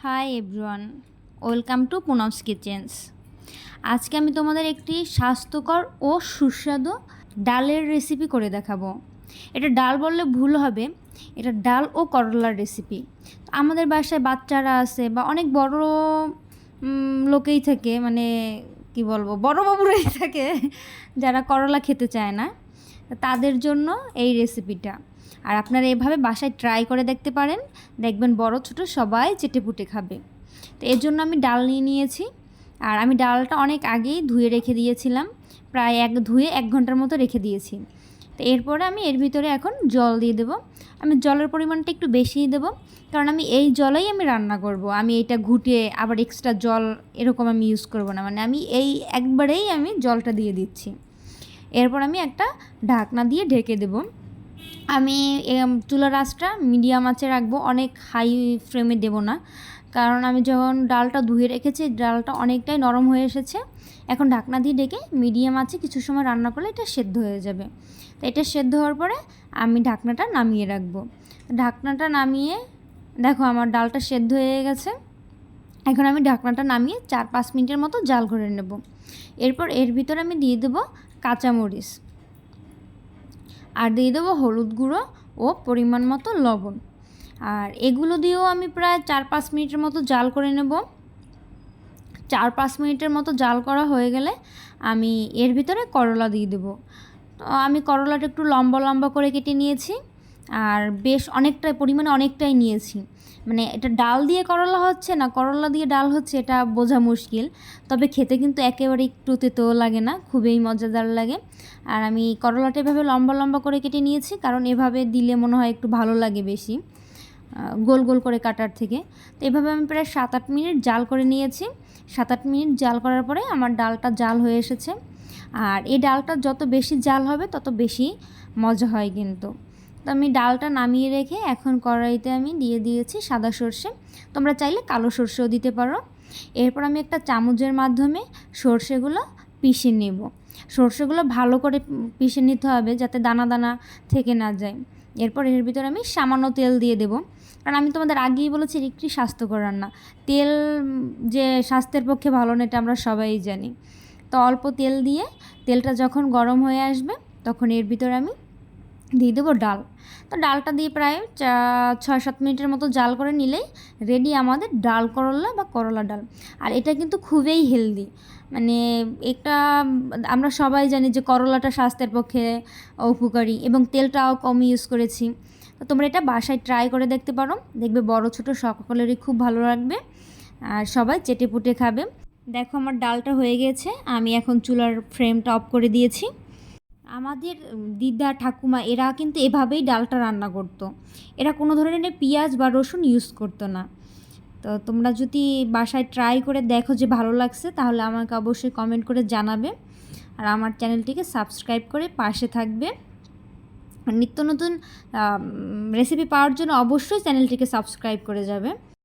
High everyone, welcome to Poonam's kitchens. আজকে আমি তোমাদের একটি স্বাস্থ্যকর ও সুস্বাদু ডালের রেসিপি করে দেখাবো। এটা ডাল বললে ভুল হবে, এটা ডাল ও করলার রেসিপি। আমাদের বাসায় বাচ্চারা আছে বা অনেক বড় লোকেই থাকে, মানে কি বলবো, বড় বাবুরাই থাকে যারা করলা খেতে চায় না, তাদের জন্য এই রেসিপিটা। আর আপনারা এভাবে বাসায় ট্রাই করে দেখতে পারেন, দেখবেন বড় ছোট সবাই চেটেপুটে খাবে। তো এর জন্য আমি ডাল নিয়ে নিয়েছি, আর আমি ডালটা অনেক আগেই ধুয়ে রেখে দিয়েছিলাম, প্রায় ধুয়ে 1 ঘন্টার মতো রেখে দিয়েছি। তো এরপরে আমি এর ভিতরে এখন জল দিয়ে দেবো। আমি জলের পরিমাণটা একটু বেশিই দেবো, কারণ আমি এই জলেই আমি রান্না করব। আমি এটা ঘুটিয়ে আবার এক্সট্রা জল এরকম আমি ইউজ করব না, মানে আমি এই একবারেই আমি জলটা দিয়ে দিচ্ছি। এরপর আমি একটা ঢাকনা দিয়ে ঢেকে দেব। আমি চুলার আঁচটা মিডিয়াম আঁচে রাখবো, অনেক হাই ফ্লেমে দেব না, কারণ আমি যখন ডালটা ধুয়ে রেখেছি ডালটা অনেকটাই নরম হয়ে এসেছে। এখন ঢাকনা দিয়ে ঢেকে মিডিয়াম আঁচে কিছু সময় রান্না করলে এটা সেদ্ধ হয়ে যাবে। তো এটা সেদ্ধ হওয়ার পরে আমি ঢাকনাটা নামিয়ে রাখবো। ঢাকনাটা নামিয়ে দেখো আমার ডালটা সেদ্ধ হয়ে গেছে। এখন আমি ঢাকনাটা নামিয়ে 4-5 মিনিটের মতো জাল করে নেব। এরপর এর ভিতরে আমি দিয়ে দেবো কাঁচামরিচ, আর দিয়ে দেবো হলুদ গুঁড়ো ও পরিমাণ মতো লবণ। আর এগুলো দিয়েও আমি প্রায় 4-5 মিনিটের মতো জাল করে নেব। 4-5 মিনিটের মতো জাল করা হয়ে গেলে আমি এর ভিতরে করলা দিয়ে দেবো। তো আমি করলাটা একটু লম্বা লম্বা করে কেটে নিয়েছি, আর বেশ অনেকটাই নিয়েছি। মানে এটা ডাল দিয়ে করলা হচ্ছে না করলা দিয়ে ডাল হচ্ছে এটা বোঝা মুশকিল, তবে খেতে কিন্তু একেবারে একটু তেতো লাগে না, খুবই মজাদার লাগে। আর আমি করলাটা এভাবে লম্বা লম্বা করে কেটে নিয়েছি, কারণ এভাবে দিলে মনে হয় একটু ভালো লাগে বেশি, গোল গোল করে কাটার থেকে। তো এভাবে আমি প্রায় 7-8 মিনিট জাল করে নিয়েছি। 7-8 মিনিট জাল করার পরে আমার ডালটা জাল হয়ে এসেছে। আর এই ডালটা যত বেশি জাল হবে তত বেশি মজা হয় কিন্তু। তো আমি ডালটা নামিয়ে রেখে এখন কড়াইতে আমি দিয়ে দিয়েছি সাদা সর্ষে, তোমরা চাইলে কালো সর্ষেও দিতে পারো। এরপর আমি একটা চামচের মাধ্যমে সর্ষেগুলো পিষে নেব। সর্ষেগুলো ভালো করে পিষে নিতে হবে যাতে দানা দানা থেকে না যায়। এরপর এর ভিতরে আমি সামান্য তেল দিয়ে দেব, কারণ আমি তোমাদের আগেই বলেছি একটি স্বাস্থ্যকর রান্না। তেল যে স্বাস্থ্যের পক্ষে ভালো না এটা আমরা সবাই জানি। তো অল্প তেল দিয়ে তেলটা যখন গরম হয়ে আসবে তখন এর ভিতরে আমি দিয়ে দেবো ডাল। তো ডালটা দিয়ে প্রায় 6-7 মিনিটের মতো জাল করে নিলেই রেডি আমাদের ডাল করলা বা করলা ডাল। আর এটা কিন্তু খুবই হেলদি, মানে এটা আমরা সবাই জানি যে করলাটা স্বাস্থ্যের পক্ষে উপকারী এবং তেলটাও কম ইউজ করেছি। তো তোমরা এটা বাসায় ট্রাই করে দেখতে পারো, দেখবে বড় ছোট সকলেরই খুব ভালো লাগবে আর সবাই চেটেপুটে খাবে। দেখো আমার ডালটা হয়ে গেছে, আমি এখন চুলার ফ্লেমটা অফ করে দিয়েছি। আমাদের দিদা ঠাকুমা এরা কিন্তু এভাবেই ডালটা রান্না করতো, এরা কোনো ধরনের পেঁয়াজ বা রসুন ইউজ করতো না। তো তোমরা যদি বাসায় ট্রাই করে দেখো যে ভালো লাগছে তাহলে আমাকে অবশ্যই কমেন্ট করে জানাবে, আর আমার চ্যানেলটিকে সাবস্ক্রাইব করে পাশে থাকবে। নিত্য নতুন রেসিপি পাওয়ার জন্য অবশ্যই চ্যানেলটিকে সাবস্ক্রাইব করে যাবে।